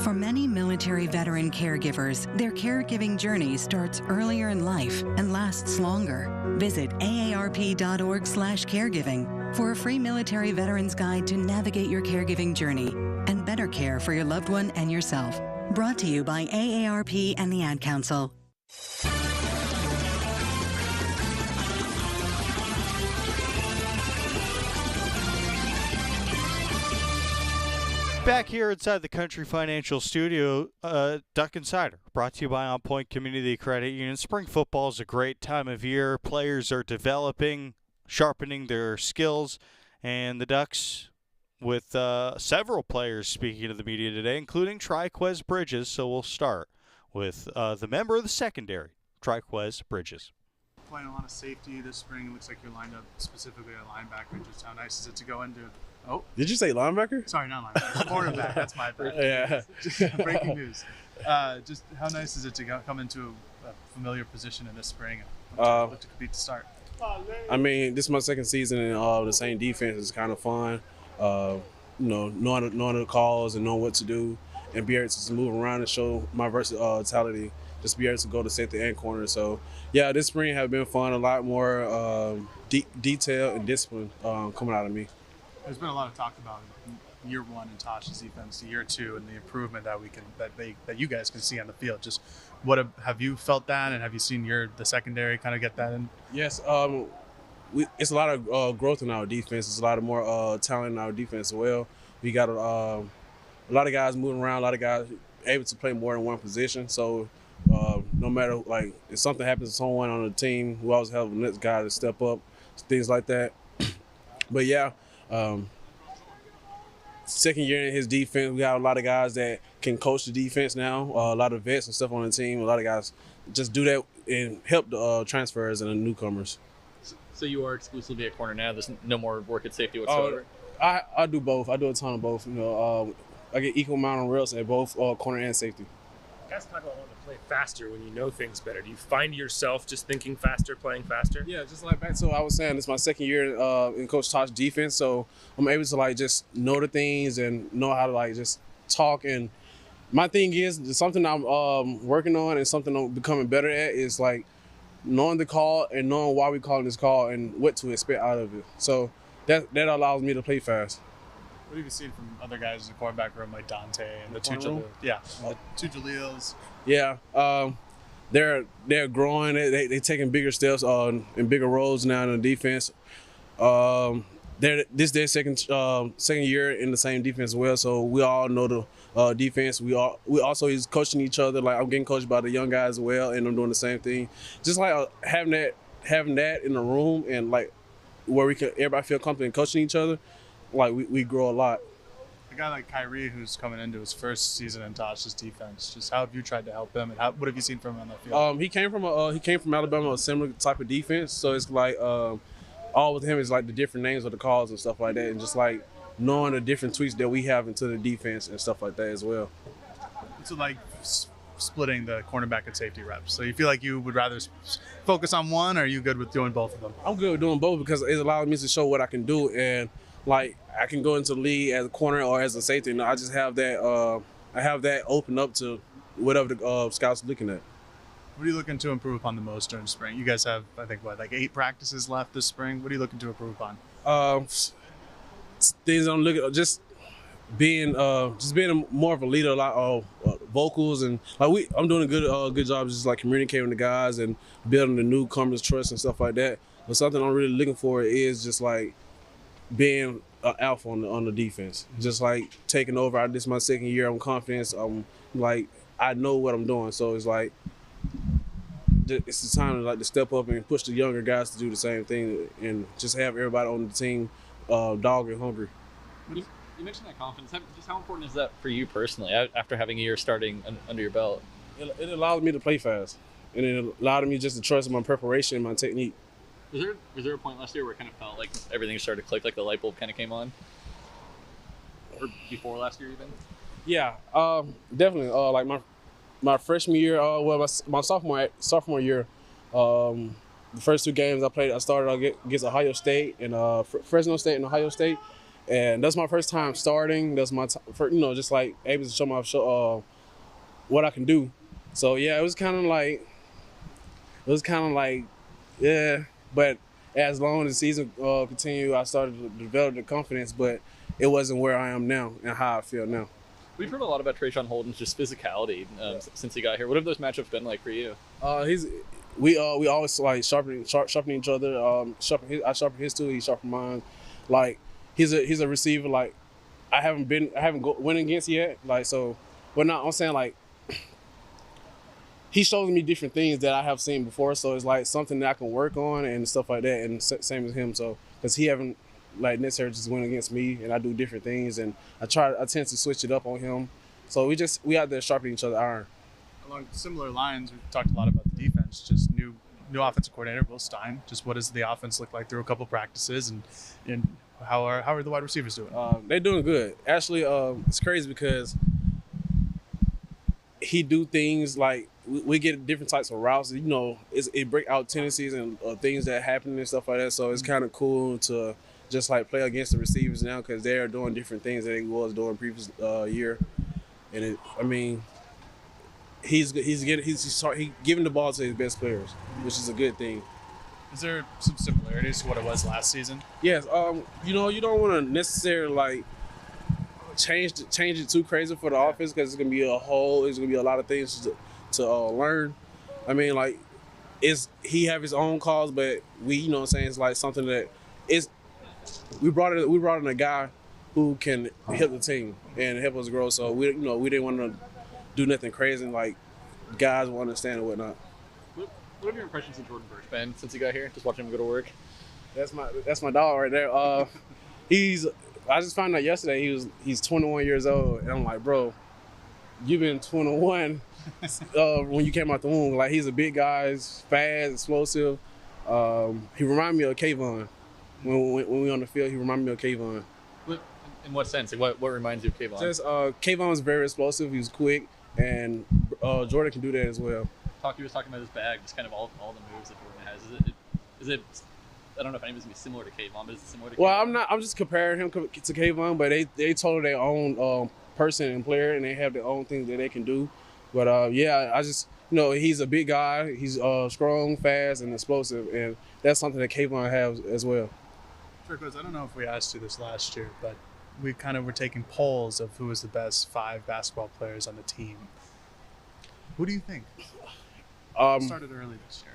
For many military veteran caregivers, their caregiving journey starts earlier in life and lasts longer. Visit aarp.org/caregiving for a free military veterans guide to navigate your caregiving journey and better care for your loved one and yourself. Brought to you by AARP and the Ad Council. Back here inside the Country Financial Studio, Duck Insider, brought to you by On Point Community Credit Union. Spring football is a great time of year. Players are developing, sharpening their skills, and the Ducks, with several players speaking to the media today, including Triquez Bridges. So we'll start with the member of the secondary, Triquez Bridges. Playing a lot of safety this spring. It looks like you're lined up specifically at linebacker. Just how nice is it to go into? Oh, did you say linebacker? Sorry, not linebacker. Cornerback. That's my bad. Yeah. Just breaking news. Just how nice is it to come into a familiar position in this spring and look to compete to start? I mean, this is my second season in the same defense. It's kind of fun. Knowing the calls and knowing what to do, and be able to just move around and show my versatility. Just be able to go to safety and corner. So, yeah, this spring has been fun. A lot more detail and discipline coming out of me. There's been a lot of talk about year one in Tosh's defense, year two, and the improvement that you guys can see on the field. Just have you felt that, and have you seen the secondary kind of get that in? Yes, it's a lot of growth in our defense. There's a lot of more talent in our defense as well. We got a lot of guys moving around, a lot of guys able to play more than one position. So no matter if something happens to someone on the team, we always have the next guy to step up, things like that. But yeah. Second year in his defense, we got a lot of guys that can coach the defense now. A lot of vets and stuff on the team. A lot of guys just do that and help the transfers and the newcomers. So you are exclusively at corner now. There's no more work at safety whatsoever. I do both. I do a ton of both. I get equal amount of reps at both corner and safety. Guys talk about wanting to play faster when you know things better. Do you find yourself just thinking faster, playing faster? Yeah, just like that. So I was saying, it's my second year in Coach Tosh's defense, so I'm able to just know the things and know how to just talk. And my thing is something I'm working on and something I'm becoming better at is knowing the call and knowing why we're calling this call and what to expect out of it. So that allows me to play fast. What have you seen from other guys in the quarterback room like Dante and the two Jaleels? Yeah, they're growing. They're taking bigger steps and bigger roles now in the defense. This is their second year in the same defense as well. So we all know the defense. We also is coaching each other. I'm getting coached by the young guys as well, and I'm doing the same thing. Just having that in the room and where everybody feel comfortable in coaching each other. We grow a lot. A guy like Kyrie, who's coming into his first season in Tosh's defense, just how have you tried to help him, and what have you seen from him on the field? He came from Alabama, a similar type of defense. So it's all with him is the different names of the calls and stuff like that, and just knowing the different tweaks that we have into the defense and stuff like that as well. So splitting the cornerback and safety reps. So you feel like you would rather focus on one, or are you good with doing both of them? I'm good with doing both because it allows me to show what I can do, and I can go into the league as a corner or as a safety, and I just have that. I have that open up to whatever the scouts are looking at. What are you looking to improve upon the most during spring? You guys have, I think, 8 practices left this spring. What are you looking to improve upon? Things I'm looking at, just being more of a leader, vocals and like I'm doing a good job just like communicating with the guys and building the newcomers trust and stuff like that. But something I'm really looking for is just like being an alpha on the defense. Just like taking over. This is my second year. I'm confident. I'm like I know what I'm doing. So it's like it's the time to step up and push the younger guys to do the same thing and just have everybody on the team dog and hungry. You mentioned that confidence. Just how important is that for you personally after having a year starting under your belt? It allows me to play fast, and it allowed me just to trust my preparation and my technique. Was there a point last year where it kind of felt like everything started to click, like the light bulb kind of came on? Or before last year even? Yeah, definitely. Like my freshman year, my sophomore year, the first 2 games I played, I started against Ohio State and Fresno State and Ohio State. And that's my first time starting. That's my just like able to show what I can do. So yeah, it was kind of like, yeah. But as long as the season continued, I started to develop the confidence. But it wasn't where I am now and how I feel now. We've heard a lot about Trayshawn Holden's just physicality since he got here. What have those matchups been like for you? We always like sharpening each other. I sharpen his too. He sharpen mine. Like. He's a receiver like I haven't went against yet. Like so, but no, I'm saying like he shows me different things that I have seen before. So it's like something that I can work on and stuff like that. And same as him. So because he haven't like necessarily just went against me, and I do different things, and I tend to switch it up on him. So we out there sharpening each other's iron. Along similar lines, we talked a lot about the defense. Just new offensive coordinator Will Stein. Just what does the offense look like through a couple practices and how are the wide receivers doing? They're doing good. Actually, it's crazy because he do things like we get different types of routes. You know, it break out tendencies and things that happen and stuff like that. So it's kind of cool to just like play against the receivers now because they're doing different things that they was doing previous year. And he's giving the ball to his best players, which is a good thing. Is there some similarities to what it was last season? Yes. You don't want to necessarily like change it too crazy for the offense because it's gonna be a lot of things to learn. I mean, like, he have his own calls, but it's like something that we brought in a guy who can help the team and help us grow. So we didn't want to do nothing crazy and like guys will understand and whatnot. What have your impressions of Jordan Burch been since he got here? Just watching him go to work. That's my dog right there. I just found out yesterday he's 21 years old, and I'm like, bro, you've been 21 when you came out the womb. Like, he's a big guy, he's fast, explosive. He reminded me of Kayvon when we on the field. He reminded me of Kayvon. In what sense? Like what reminds you of Kayvon? Just Kayvon's very explosive. He's quick, and Jordan can do that as well. He was talking about his bag, just kind of all the moves that Jordan has. Is it? I don't know if anybody's gonna be similar to Kayvon, but is it similar to? Well, Kayvon? I'm just comparing him to Kayvon, but they totally their own person and player, and they have their own things that they can do. But I just he's a big guy. He's strong, fast, and explosive, and that's something that Kayvon has as well. Sure, because I don't know if we asked you this last year, but we kind of were taking polls of who was the best 5 basketball players on the team. Who do you think? Started early this year.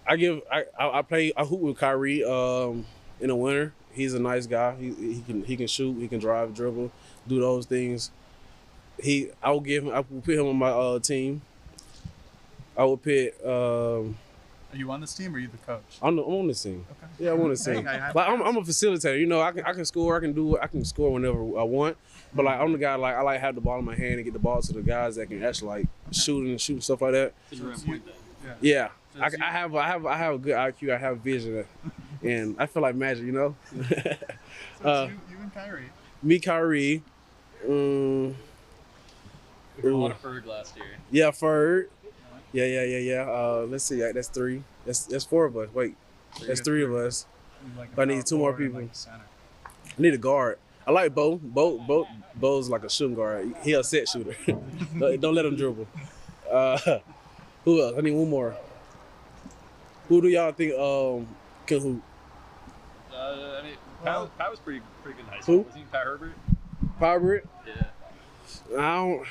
I hoop with Kyrie in the winter. He's a nice guy. He can shoot. He can drive, dribble, do those things. I will put him on my team. I will put. Are you on this team or are you the coach? I'm on this team. Okay. Yeah, I'm on this team. Like I'm a facilitator. I can score. I can score whenever I want. But like I'm the guy. Like I like have the ball in my hand and get the ball to the guys that can actually like shoot and stuff like that. Yeah. I have a good IQ. I have vision, and I feel like magic. So it's you and Kyrie. Me, Kyrie. We had a lot of Ferg last year. Yeah, Ferg. Yeah. Let's see. That's 3. That's 4 of us. Wait, that's 3 of us. I need 2 more people. I need a guard. I like Bo. Bo's like a shooting guard. He a set shooter. Don't let him dribble. Who else? I need 1 more. Who do y'all think can hoop? Pat was pretty good in high school. Who? Was he Pat Herbert? Pat Herbert? Yeah. No.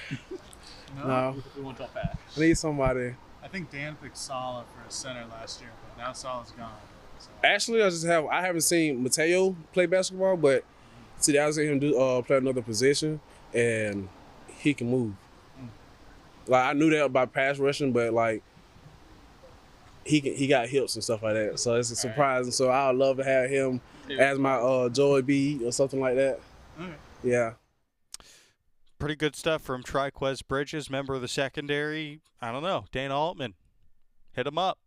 We won't talk fast. I need somebody. I think Dan picked Sala for a center last year, but now Sala's gone. So. Actually, I haven't seen Mateo play basketball, but today I seen him play another position, and he can move. Like I knew that about pass rushing, but like he got hips and stuff like that, so it's surprising. So I would love to have him as my Joey B or something like that. Okay. Yeah. Pretty good stuff from Triquez Bridges, member of the secondary. I don't know, Dana Altman, hit him up.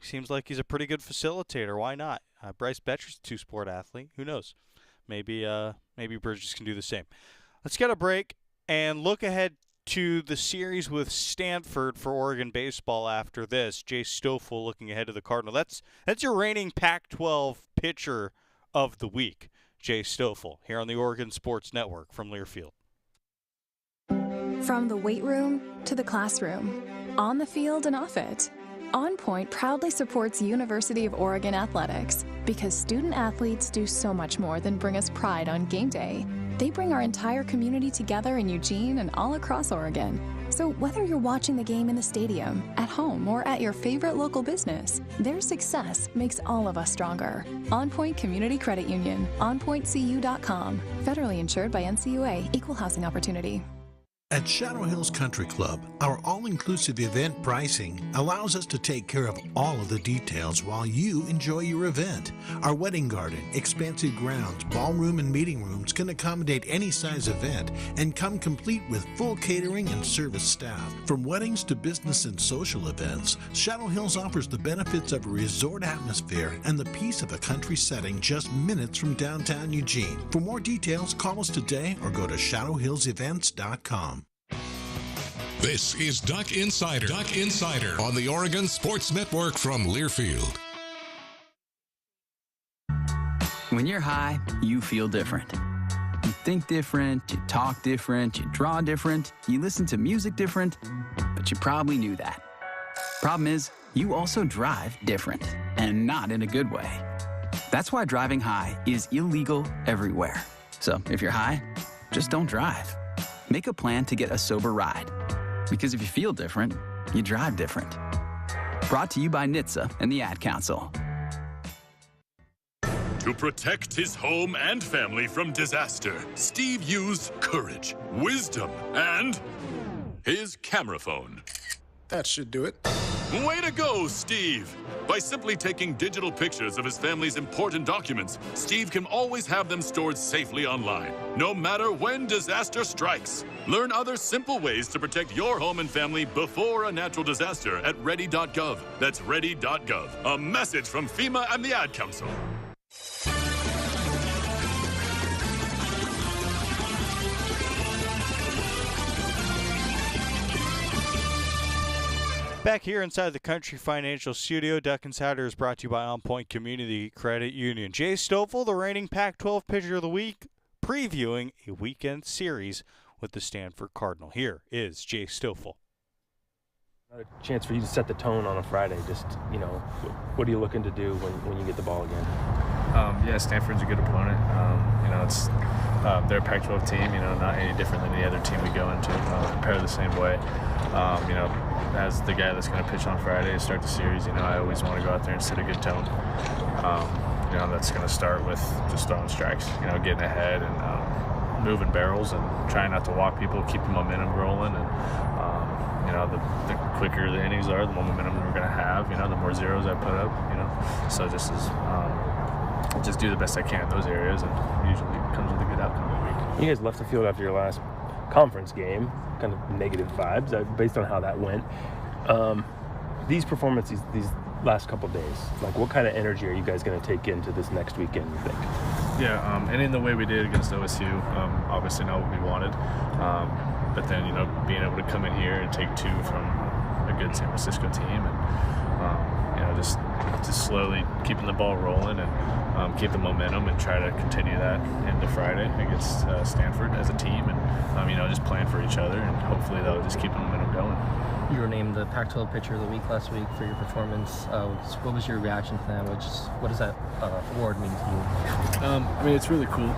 Seems like he's a pretty good facilitator. Why not? Bryce Betcher's a two-sport athlete. Who knows? Maybe Bridges can do the same. Let's get a break and look ahead to the series with Stanford for Oregon baseball after this. Jay Stoffel looking ahead to the Cardinal. That's your reigning Pac-12 pitcher of the week, Jay Stoffel, here on the Oregon Sports Network from Learfield. From the weight room to the classroom, on the field and off it, On Point proudly supports University of Oregon athletics because student athletes do so much more than bring us pride on game day. They bring our entire community together in Eugene and all across Oregon. So whether you're watching the game in the stadium, at home, or at your favorite local business, their success makes all of us stronger. On Point Community Credit Union, onpointcu.com. Federally insured by NCUA, Equal Housing Opportunity. At Shadow Hills Country Club, our all-inclusive event pricing allows us to take care of all of the details while you enjoy your event. Our wedding garden, expansive grounds, ballroom, and meeting rooms can accommodate any size event and come complete with full catering and service staff. From weddings to business and social events, Shadow Hills offers the benefits of a resort atmosphere and the peace of a country setting just minutes from downtown Eugene. For more details, call us today or go to shadowhillsevents.com. This is Duck Insider. Duck Insider on the Oregon Sports Network from Learfield. When you're high, you feel different. You think different, you talk different, you draw different, you listen to music different, but you probably knew that. Problem is, you also drive different, and not in a good way. That's why driving high is illegal everywhere. So if you're high, just don't drive. Make a plan to get a sober ride. Because if you feel different, you drive different. Brought to you by NHTSA and the Ad Council. To protect his home and family from disaster, Steve used courage, wisdom, and his camera phone. That should do it. Way to go, Steve! By simply taking digital pictures of his family's important documents, Steve can always have them stored safely online, no matter when disaster strikes. Learn other simple ways to protect your home and family before a natural disaster at ready.gov. That's ready.gov. A message from FEMA and the Ad Council. Back here inside the Country Financial Studio, Duck Insider is brought to you by On Point Community Credit Union. Jay Stoffel, the reigning Pac-12 Pitcher of the Week, previewing a weekend series with the Stanford Cardinal. Here is Jay Stoffel. A chance for you to set the tone on a Friday. Just, what are you looking to do when you get the ball again? Yeah, Stanford's a good opponent. It's they're a Pac-12 team. Not any different than the other team we go into. Prepare the same way. As the guy that's going to pitch on Friday to start the series, I always want to go out there and set a good tone. That's going to start with just throwing strikes. Getting ahead and moving barrels and trying not to walk people, keep the momentum rolling, and the quicker the innings are, the more momentum we're going to have. The more zeros I put up. So just do the best I can in those areas, and usually it comes with a good outcome. You guys left the field after your last conference game, kind of negative vibes based on how that went. These performances, these last couple days, what kind of energy are you guys going to take into this next weekend, you think? Yeah, and in the way we did against OSU, obviously not what we wanted. But then, being able to come in here and take two from a good San Francisco team and, just slowly keeping the ball rolling and keep the momentum and try to continue that into Friday against Stanford as a team and, just playing for each other, and hopefully that'll just keep the momentum going. You were named the Pac-12 Pitcher of the Week last week for your performance. What was your reaction to that? What does that award mean to you? It's really cool.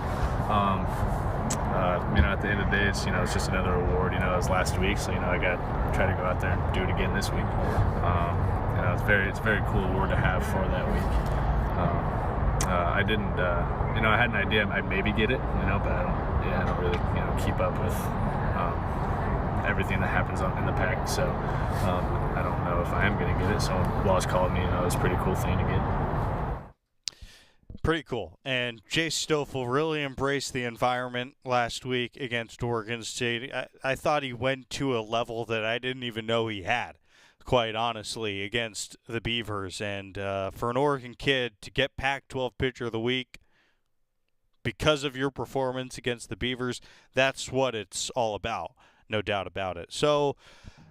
at the end of the day, it's just another award. It was last week, so I got to try to go out there and do it again this week. It's a very cool award to have for that week. I didn't, I had an idea I'd maybe get it, but I don't really, keep up with everything that happens in the pack. So I don't know if I am going to get it. So Wallace called me, it was a pretty cool thing to get. Pretty cool. And Jay Stoffel really embraced the environment last week against Oregon State. I thought he went to a level that I didn't even know he had, quite honestly, against the Beavers. And for an Oregon kid to get Pac-12 Pitcher of the Week because of your performance against the Beavers, that's what it's all about, no doubt about it. So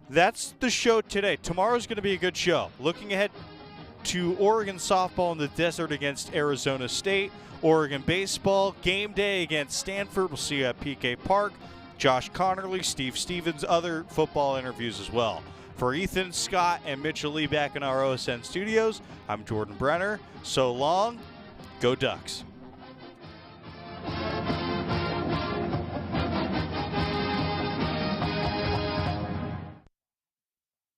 that's the show today. Tomorrow's going to be a good show. Looking ahead to Oregon softball in the desert against Arizona State, Oregon baseball, game day against Stanford. We'll see you at PK Park. Josh Connerly, Steve Stevens, other football interviews as well. For Ethan, Scott, and Mitchell Lee back in our OSN studios, I'm Jordan Brenner. So long. Go Ducks.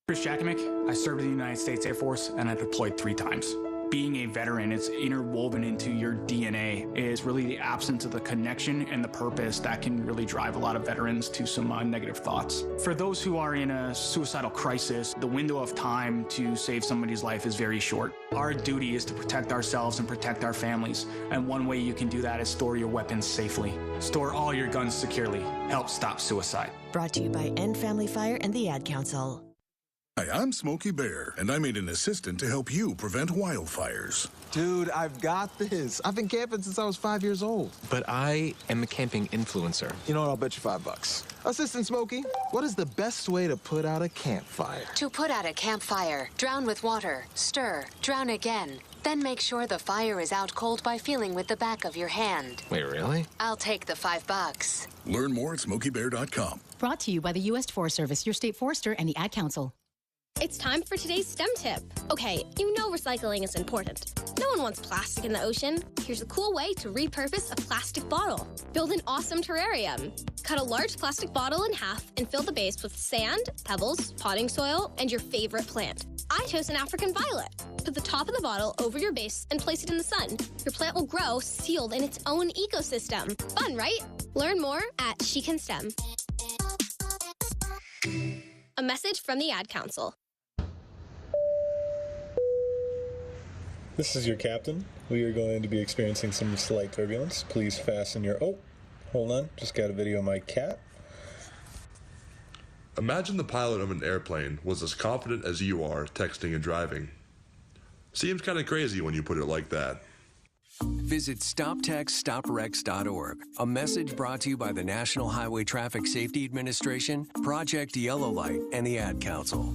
Chris Jakimick, I served in the United States Air Force and I deployed 3 times. Being a veteran, it's interwoven into your DNA. It is really the absence of the connection and the purpose that can really drive a lot of veterans to some negative thoughts. For those who are in a suicidal crisis, the window of time to save somebody's life is very short. Our duty is to protect ourselves and protect our families. And one way you can do that is store your weapons safely. Store all your guns securely. Help stop suicide. Brought to you by End Family Fire and the Ad Council. Hi, I'm Smokey Bear, and I made an assistant to help you prevent wildfires. Dude, I've got this. I've been camping since I was 5 years old. But I am a camping influencer. You know what? I'll bet you $5. Assistant Smokey, what is the best way to put out a campfire? To put out a campfire, drown with water, stir, drown again. Then make sure the fire is out cold by feeling with the back of your hand. Wait, really? I'll take the $5. Learn more at SmokeyBear.com. Brought to you by the U.S. Forest Service, your state forester, and the Ad Council. It's time for today's STEM tip. Okay, you know recycling is important. No one wants plastic in the ocean. Here's a cool way to repurpose a plastic bottle. Build an awesome terrarium. Cut a large plastic bottle in half and fill the base with sand, pebbles, potting soil, and your favorite plant. I chose an African violet. Put the top of the bottle over your base and place it in the sun. Your plant will grow sealed in its own ecosystem. Fun, right? Learn more at She Can STEM. A message from the Ad Council. This is your captain. We are going to be experiencing some slight turbulence. Please fasten your... Oh, hold on. Just got a video of my cat. Imagine the pilot of an airplane was as confident as you are texting and driving. Seems kind of crazy when you put it like that. Visit StopTextStopWrecks.org. A message brought to you by the National Highway Traffic Safety Administration, Project Yellow Light, and the Ad Council.